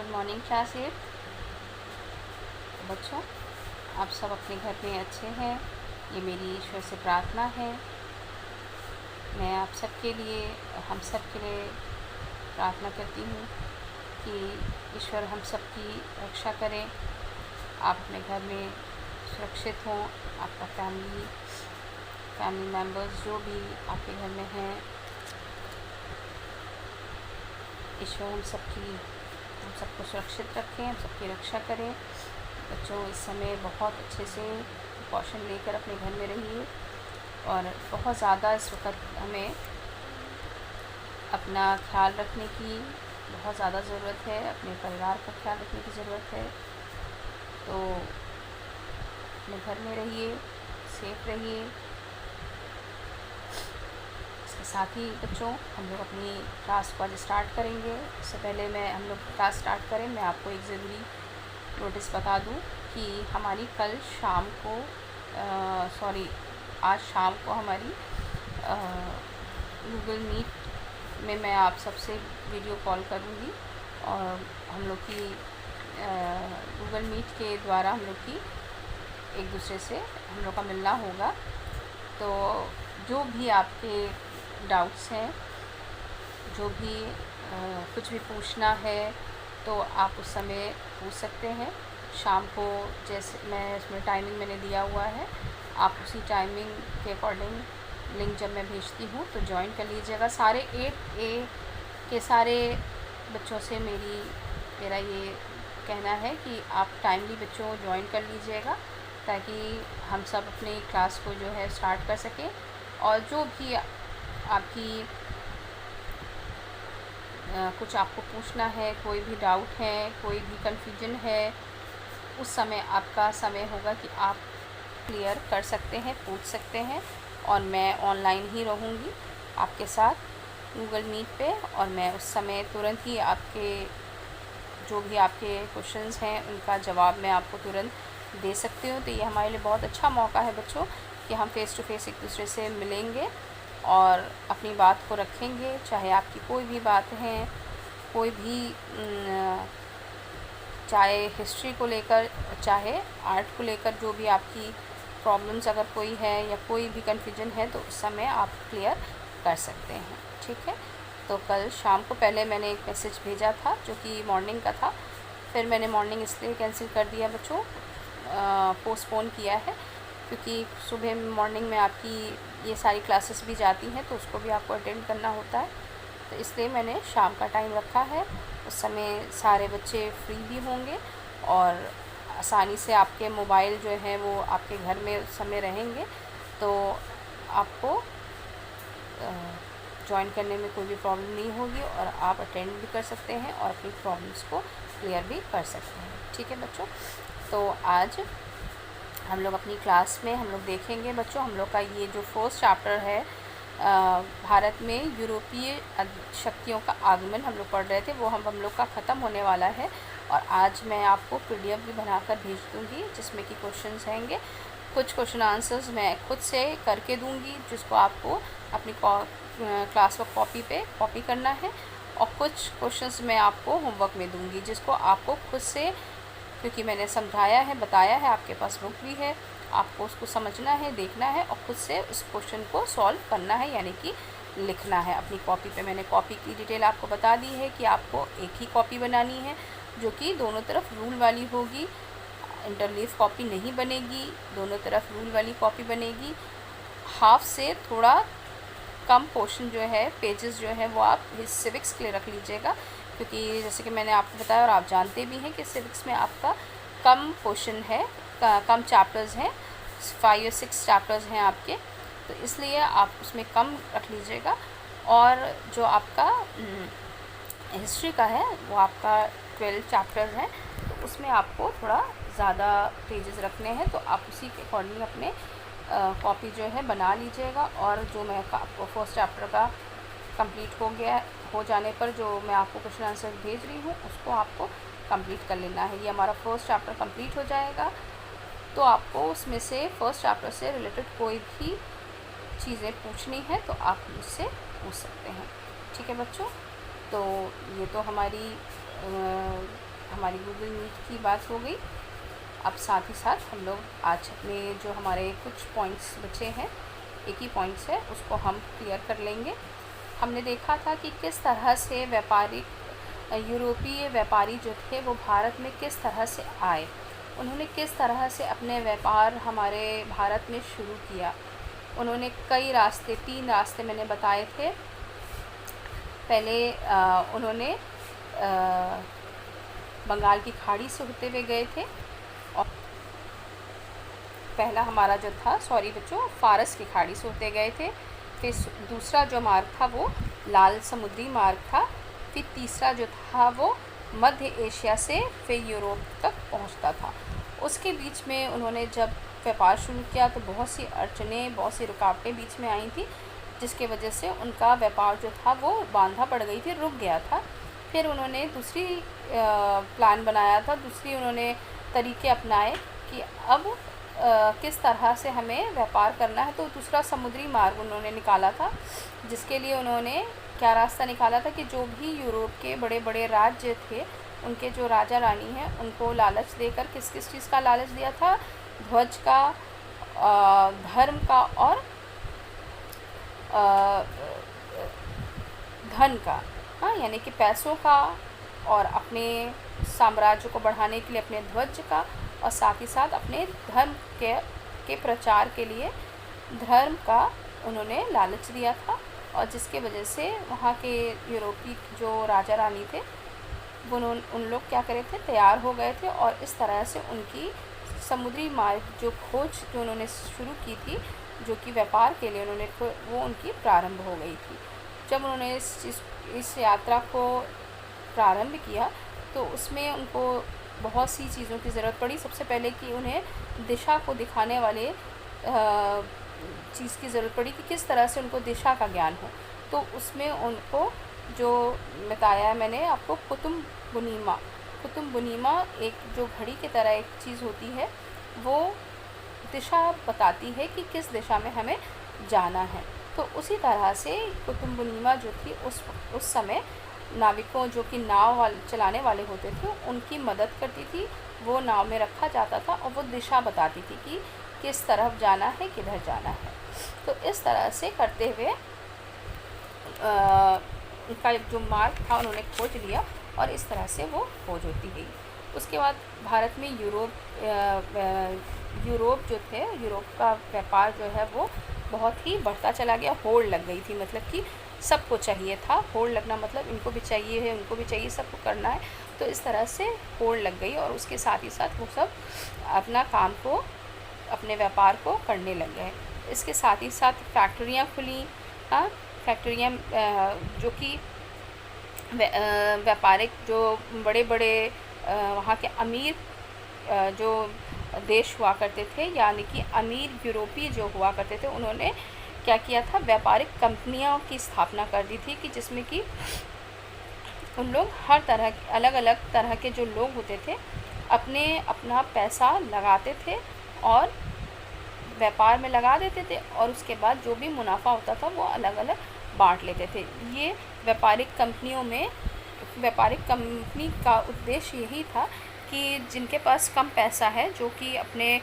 Good morning class 8। बच्चों, आप सब अपने घर में अच्छे हैं, ये मेरी ईश्वर से प्रार्थना है। मैं आप सबके लिए, हम सब के लिए प्रार्थना करती हूँ कि ईश्वर हम सब की रक्षा करें, आप अपने घर में सुरक्षित हों, आपका फैमिली मेम्बर्स जो भी आपके घर में हैं, ईश्वर हम सबको सुरक्षित रखें, हम सबकी रक्षा करें। बच्चों, इस समय बहुत अच्छे से प्रिकॉशन लेकर अपने घर में रहिए और बहुत ज़्यादा इस वक्त हमें अपना ख्याल रखने की बहुत ज़्यादा ज़रूरत है, अपने परिवार का ख्याल रखने की ज़रूरत है। तो अपने घर में रहिए, सेफ रहिए। इसके साथ ही बच्चों, हम लोग अपनी क्लास को आज स्टार्ट करेंगे। उससे पहले हम लोग क्लास स्टार्ट करें, मैं आपको एक ज़रूरी नोटिस बता दूं कि हमारी कल शाम को आज शाम को हमारी गूगल मीट में मैं आप सबसे वीडियो कॉल करूंगी और हम लोग की गूगल मीट के द्वारा हम लोग की एक दूसरे से हम लोग का मिलना होगा। तो जो भी आपके डाउट्स हैं, जो भी कुछ भी पूछना है तो आप उस समय पूछ सकते हैं। शाम को जैसे मैं इसमें टाइमिंग मैंने दिया हुआ है, आप उसी टाइमिंग के अकॉर्डिंग लिंक जब मैं भेजती हूँ तो ज्वाइन कर लीजिएगा। सारे 8A के सारे बच्चों से मेरा ये कहना है कि आप टाइमली बच्चों ज्वाइन कर लीजिएगा ताकि हम सब अपनी क्लास को जो है स्टार्ट कर सकें। और जो भी आपकी कुछ आपको पूछना है, कोई भी डाउट है, कोई भी कन्फ्यूजन है, उस समय आपका समय होगा कि आप क्लियर कर सकते हैं, पूछ सकते हैं। और मैं ऑनलाइन ही रहूँगी आपके साथ गूगल मीट पे, और मैं उस समय तुरंत ही जो भी आपके क्वेश्चंस हैं उनका जवाब मैं आपको तुरंत दे सकती हूँ। तो ये हमारे लिए बहुत अच्छा मौका है बच्चों कि हम फ़ेस टू फेस एक दूसरे से मिलेंगे और अपनी बात को रखेंगे। चाहे आपकी कोई भी बात है, कोई भी चाहे हिस्ट्री को लेकर, चाहे आर्ट को लेकर, जो भी आपकी प्रॉब्लम्स अगर कोई है या कोई भी कन्फ्यूजन है तो उस समय आप क्लियर कर सकते हैं। ठीक है। तो कल शाम को पहले मैंने एक मैसेज भेजा था जो कि मॉर्निंग का था, फिर मैंने मॉर्निंग इसलिए कैंसिल कर दिया बच्चों, पोस्टपोन किया है क्योंकि सुबह मॉर्निंग में आपकी ये सारी क्लासेस भी जाती हैं तो उसको भी आपको अटेंड करना होता है। तो इसलिए मैंने शाम का टाइम रखा है। उस समय सारे बच्चे फ्री भी होंगे और आसानी से आपके मोबाइल जो है वो आपके घर में उस समय रहेंगे, तो आपको ज्वाइन करने में कोई भी प्रॉब्लम नहीं होगी और आप अटेंड भी कर सकते हैं और अपनी प्रॉब्लम्स को क्लियर भी कर सकते हैं। ठीक है बच्चों। तो आज हम लोग अपनी क्लास में हम लोग देखेंगे बच्चों, हम लोग का ये जो फर्स्ट चैप्टर है भारत में यूरोपीय शक्तियों का आगमन हम लोग पढ़ रहे थे, वो हम लोग का ख़त्म होने वाला है। और आज मैं आपको PDF भी बनाकर भेज दूँगी जिसमें कि क्वेश्चंस रहेंगे। कुछ क्वेश्चन आंसर्स मैं खुद से करके दूँगी जिसको आपको अपनी क्लास वर्क कॉपी पे कॉपी करना है, और कुछ क्वेश्चंस मैं आपको होमवर्क में दूँगी जिसको आपको खुद से, क्योंकि मैंने समझाया है, बताया है, आपके पास बुक भी है, आपको उसको समझना है, देखना है और खुद से उस क्वेश्चन को सॉल्व करना है, यानी कि लिखना है अपनी कॉपी पे। मैंने कॉपी की डिटेल आपको बता दी है कि आपको एक ही कॉपी बनानी है जो कि दोनों तरफ रूल वाली होगी, इंटरलीफ कॉपी नहीं बनेगी, दोनों तरफ रूल वाली कॉपी बनेगी। हाफ से थोड़ा कम पोर्शन जो है, पेजेस जो है वो आप सिविक्स के लिए रख लीजिएगा, क्योंकि जैसे कि मैंने आपको बताया और आप जानते भी हैं कि सिविक्स में आपका कम पोर्शन है, कम चैप्टर्स हैं, 5 या 6 चैप्टर्स हैं आपके, तो इसलिए आप उसमें कम रख लीजिएगा। और जो आपका हिस्ट्री का है वो आपका 12 चैप्टर्स हैं, तो उसमें आपको थोड़ा ज़्यादा पेजेस रखने हैं, तो आप उसी के अकॉर्डिंग अपने कॉपी जो है बना लीजिएगा। और जो मैं आपको फर्स्ट चैप्टर का कंप्लीट हो जाने पर जो मैं आपको क्वेश्चन आंसर भेज रही हूँ उसको आपको कंप्लीट कर लेना है। ये हमारा फर्स्ट चैप्टर कंप्लीट हो जाएगा, तो आपको उसमें से फर्स्ट चैप्टर से रिलेटेड कोई भी चीज़ें पूछनी है तो आप मुझसे पूछ सकते हैं। ठीक है बच्चों। तो ये तो हमारी हमारी गूगल मीट की बात हो गई। अब साथ ही साथ हम लोग आज अपने जो हमारे कुछ पॉइंट्स बचे हैं, एक ही पॉइंट्स है, उसको हम क्लियर कर लेंगे। हमने देखा था कि किस तरह से यूरोपीय व्यापारी जो थे वो भारत में किस तरह से आए, उन्होंने किस तरह से अपने व्यापार हमारे भारत में शुरू किया। उन्होंने कई रास्ते, 3 रास्ते मैंने बताए थे। पहले उन्होंने बंगाल की खाड़ी से होते हुए गए थे, और पहला हमारा जो था, सॉरी बच्चों, फारस की खाड़ी से होते गए थे। फिर दूसरा जो मार्ग था वो लाल समुद्री मार्ग था। फिर तीसरा जो था वो मध्य एशिया से फिर यूरोप तक पहुंचता था। उसके बीच में उन्होंने जब व्यापार शुरू किया तो बहुत सी अड़चनें, बहुत सी रुकावटें बीच में आई थी, जिसके वजह से उनका व्यापार जो था वो बांधा पड़ गई थी, रुक गया था। फिर उन्होंने दूसरी प्लान बनाया था, दूसरी उन्होंने तरीके अपनाए कि अब किस तरह से हमें व्यापार करना है। तो दूसरा समुद्री मार्ग उन्होंने निकाला था, जिसके लिए उन्होंने क्या रास्ता निकाला था कि जो भी यूरोप के बड़े बड़े राज्य थे, उनके जो राजा रानी हैं, उनको लालच देकर, किस किस चीज़ का लालच दिया था? ध्वज का, धर्म का और धन का, हाँ, यानी कि पैसों का, और अपने साम्राज्य को बढ़ाने के लिए अपने ध्वज का, और साथ ही साथ अपने धर्म के प्रचार के लिए धर्म का उन्होंने लालच दिया था। और जिसके वजह से वहाँ के यूरोपीय जो राजा रानी थे वो उन लोग क्या करे थे, तैयार हो गए थे, और इस तरह से उनकी समुद्री मार्ग जो खोज जो उन्होंने शुरू की थी, जो कि व्यापार के लिए उन्होंने, वो उनकी प्रारंभ हो गई थी। जब उन्होंने इस यात्रा को प्रारंभ किया तो उसमें उनको बहुत सी चीज़ों की ज़रूरत पड़ी। सबसे पहले कि उन्हें दिशा को दिखाने वाले चीज़ की ज़रूरत पड़ी कि किस तरह से उनको दिशा का ज्ञान हो। तो उसमें उनको जो बताया मैंने आपको, कुतुब बुनीमा एक जो घड़ी की तरह एक चीज़ होती है, वो दिशा बताती है कि किस दिशा में हमें जाना है। तो उसी तरह से कुतुब बुनीमा जो थी उस समय नाविकों, जो कि नाव चलाने वाले होते थे, उनकी मदद करती थी। वो नाव में रखा जाता था और वो दिशा बताती थी कि किस तरफ जाना है, किधर जाना है। तो इस तरह से करते हुए उनका जो मार्ग था उन्होंने खोज लिया, और इस तरह से वो खोज होती गई। उसके बाद भारत में यूरोप जो थे, यूरोप का व्यापार जो है वो बहुत ही बढ़ता चला गया। होड़ लग गई थी, मतलब कि सबको चाहिए था। होड़ लगना मतलब इनको भी चाहिए है, उनको भी चाहिए, सबको करना है। तो इस तरह से होड़ लग गई, और उसके साथ ही साथ वो सब अपना काम को, अपने व्यापार को करने लग गए। इसके साथ ही साथ फैक्ट्रियाँ खुली। हाँ, फैक्ट्रियाँ जो कि व्यापारिक जो बड़े बड़े वहाँ के अमीर जो देश हुआ करते थे, यानी कि अमीर यूरोपीय जो हुआ करते थे, उन्होंने क्या किया था, व्यापारिक कंपनियों की स्थापना कर दी थी कि जिसमें कि उन लोग हर तरह, अलग अलग तरह के जो लोग होते थे अपना पैसा लगाते थे और व्यापार में लगा देते थे, और उसके बाद जो भी मुनाफा होता था वो अलग अलग बांट लेते थे। ये व्यापारिक कंपनी का उद्देश्य यही था कि जिनके पास कम पैसा है, जो कि अपने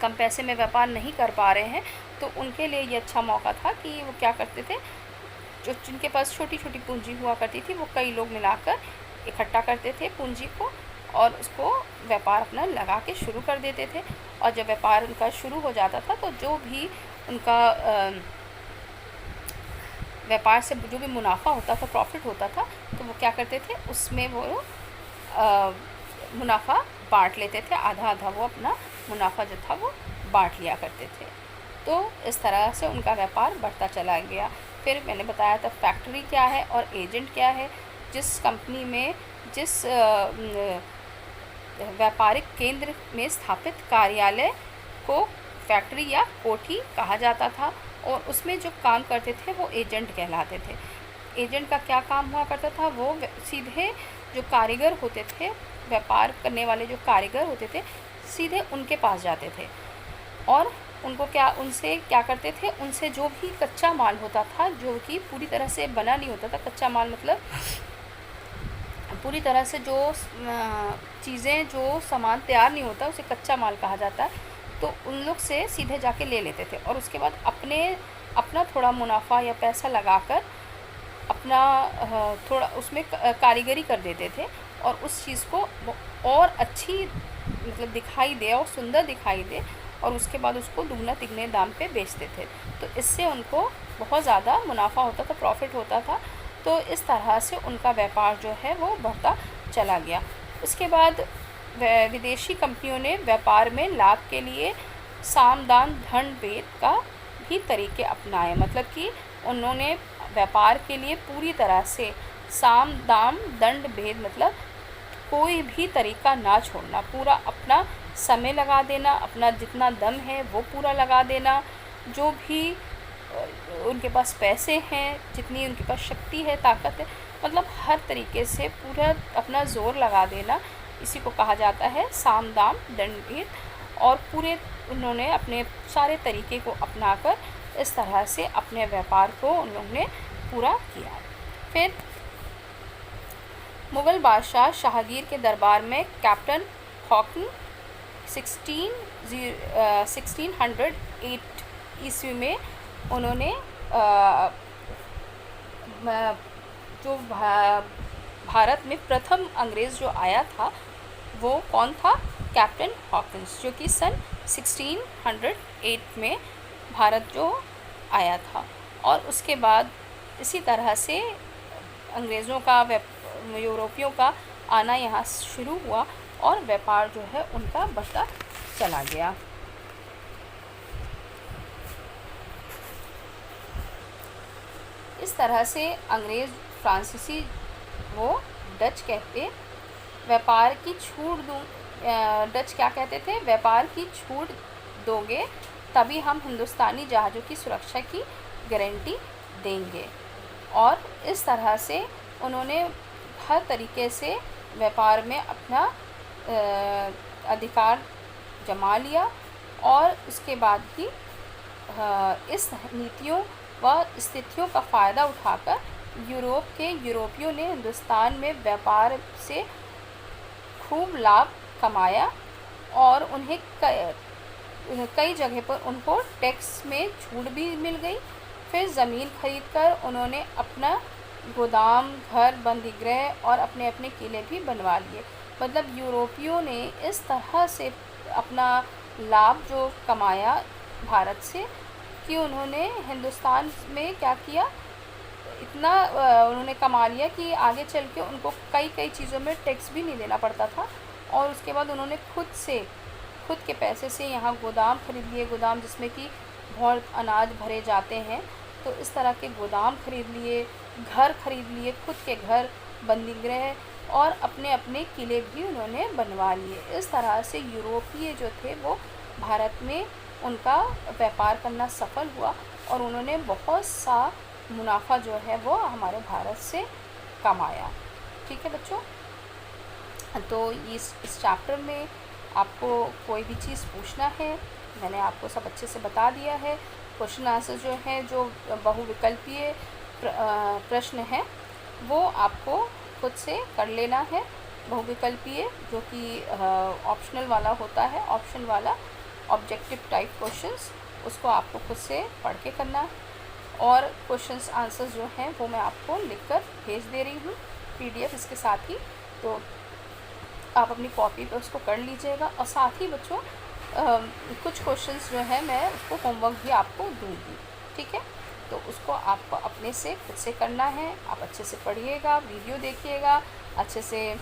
कम पैसे में व्यापार नहीं कर पा रहे हैं, तो उनके लिए ये अच्छा मौका था कि वो क्या करते थे, जो जिनके पास छोटी छोटी पूंजी हुआ करती थी, वो कई लोग मिलाकर इकट्ठा करते थे पूंजी को, और उसको व्यापार अपना लगा के शुरू कर देते थे। और जब व्यापार उनका शुरू हो जाता था तो जो भी उनका व्यापार से जो भी मुनाफा होता था, प्रॉफिट होता था, तो वो क्या करते थे, उसमें वो मुनाफा बांट लेते थे। आधा आधा वो अपना मुनाफा जो था वो बांट लिया करते थे। तो इस तरह से उनका व्यापार बढ़ता चला गया। फिर मैंने बताया था फैक्ट्री क्या है और एजेंट क्या है। जिस कंपनी में, जिस व्यापारिक केंद्र में स्थापित कार्यालय को फैक्ट्री या कोठी कहा जाता था, और उसमें जो काम करते थे वो एजेंट कहलाते थे। एजेंट का क्या काम हुआ करता था, वो सीधे जो कारीगर होते थे, व्यापार करने वाले जो कारीगर होते थे, सीधे उनके पास जाते थे, और उनसे क्या करते थे, उनसे जो भी कच्चा माल होता था, जो कि पूरी तरह से बना नहीं होता था, कच्चा माल मतलब पूरी तरह से जो चीज़ें, जो सामान तैयार नहीं होता उसे कच्चा माल कहा जाता है, तो उन लोग से सीधे जाके ले लेते थे और उसके बाद अपना थोड़ा मुनाफा या पैसा लगाकर अपना थोड़ा उसमें कारीगरी कर देते थे और उस चीज़ को और अच्छी मतलब दिखाई दे और सुंदर दिखाई दे, और उसके बाद उसको दुगना तिगने दाम पे बेचते थे। तो इससे उनको बहुत ज़्यादा मुनाफा होता था, प्रॉफिट होता था। तो इस तरह से उनका व्यापार जो है वो बढ़ता चला गया। उसके बाद विदेशी कंपनियों ने व्यापार में लाभ के लिए साम दाम दंड भेद का भी तरीके अपनाए। मतलब कि उन्होंने व्यापार के लिए पूरी तरह से साम दाम दंड भेद, मतलब कोई भी तरीका ना छोड़ना, पूरा अपना समय लगा देना, अपना जितना दम है वो पूरा लगा देना, जो भी उनके पास पैसे हैं, जितनी उनके पास शक्ति है, ताकत है, मतलब हर तरीके से पूरा अपना ज़ोर लगा देना, इसी को कहा जाता है साम दाम दंड भेद। और पूरे उन्होंने अपने सारे तरीके को अपनाकर इस तरह से अपने व्यापार को उन लोगों ने पूरा किया। फिर मुग़ल बादशाह जहांगीर के दरबार में कैप्टन हॉकिंग 1608 ईस्वी में उन्होंने जो भारत में प्रथम अंग्रेज़ जो आया था वो कौन था? कैप्टन हॉकिंस, जो कि सन 1608 में भारत जो आया था। और उसके बाद इसी तरह से अंग्रेज़ों का यूरोपियों का आना यहाँ शुरू हुआ और व्यापार जो है उनका बढ़ता चला गया। इस तरह से अंग्रेज़, फ्रांसीसी, वो डच कहते व्यापार की छूट दूँ, डच क्या कहते थे? व्यापार की छूट दोगे तभी हम हिंदुस्तानी जहाज़ों की सुरक्षा की गारंटी देंगे। और इस तरह से उन्होंने हर तरीके से व्यापार में अपना अधिकार जमा लिया। और उसके बाद भी इस नीतियों व स्थितियों का फ़ायदा उठाकर यूरोपियों ने हिंदुस्तान में व्यापार से खूब लाभ कमाया और उन्हें कई जगह पर उनको टैक्स में छूट भी मिल गई। फिर ज़मीन खरीदकर उन्होंने अपना गोदाम, घर, बंदीगृह और अपने अपने किले भी बनवा लिए। मतलब यूरोपियों ने इस तरह से अपना लाभ जो कमाया भारत से कि उन्होंने हिंदुस्तान में क्या किया, इतना उन्होंने कमा लिया कि आगे चल के उनको कई चीज़ों में टैक्स भी नहीं देना पड़ता था। और उसके बाद उन्होंने खुद के पैसे से यहाँ गोदाम खरीद लिए, गोदाम जिसमें कि बहुत अनाज भरे जाते हैं, तो इस तरह के गोदाम खरीद लिए, घर खरीद लिए, खुद के घर, बंदीगृह और अपने अपने किले भी उन्होंने बनवा लिए। इस तरह से यूरोपीय जो थे वो भारत में उनका व्यापार करना सफल हुआ और उन्होंने बहुत सा मुनाफा जो है वो हमारे भारत से कमाया। ठीक है बच्चों, तो इस चैप्टर में आपको कोई भी चीज़ पूछना है, मैंने आपको सब अच्छे से बता दिया है। क्वेश्चन आंसर जो है, जो बहुविकल्पीय प्रश्न है, वो आपको खुद से कर लेना है। बहुविकल्पीय जो कि ऑप्शनल वाला होता है, ऑप्शन वाला ऑब्जेक्टिव टाइप क्वेश्चंस, उसको आपको खुद से पढ़ के करना है। और क्वेश्चंस आंसर्स जो हैं वो मैं आपको लिखकर भेज दे रही हूँ PDF इसके साथ ही, तो आप अपनी कॉपी पे उसको कर लीजिएगा। और साथ ही बच्चों कुछ क्वेश्चंस जो है मैं उसको होमवर्क भी आपको दूँगी। ठीक है, तो उसको आपको अपने से खुद से करना है। आप अच्छे से पढ़िएगा, वीडियो देखिएगा अच्छे से,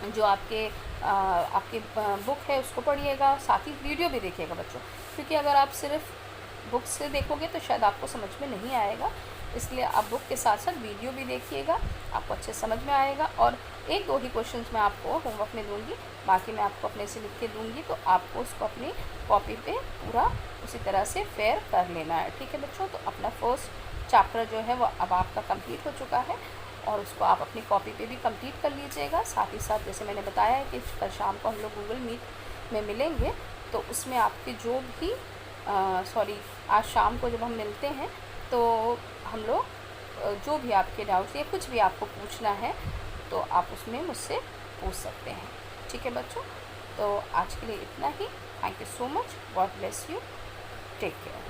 जो आपकी बुक है उसको पढ़िएगा, साथ ही वीडियो भी देखिएगा बच्चों, क्योंकि अगर आप सिर्फ बुक से देखोगे तो शायद आपको समझ में नहीं आएगा। इसलिए आप बुक के साथ साथ वीडियो भी देखिएगा, आपको अच्छे समझ में आएगा। और 1-2 ही क्वेश्चंस मैं आपको होमवर्क में दूंगी, बाकी मैं आपको अपने से लिख के दूंगी, तो आपको उसको अपनी कॉपी पे पूरा उसी तरह से फेयर कर लेना है। ठीक है बच्चों, तो अपना फर्स्ट चैप्टर जो है वो अब आपका कंप्लीट हो चुका है और उसको आप अपनी कॉपी पे भी कंप्लीट कर लीजिएगा। साथ ही साथ जैसे मैंने बताया है कि कल शाम को हम लोग गूगल मीट में मिलेंगे, तो उसमें आपके जो भी आज शाम को जब हम मिलते हैं तो हम लोग जो भी आपके डाउट्स या कुछ भी आपको पूछना है तो आप उसमें मुझसे पूछ सकते हैं। ठीक है बच्चों, तो आज के लिए इतना ही। Thank you so much, God bless you, take care.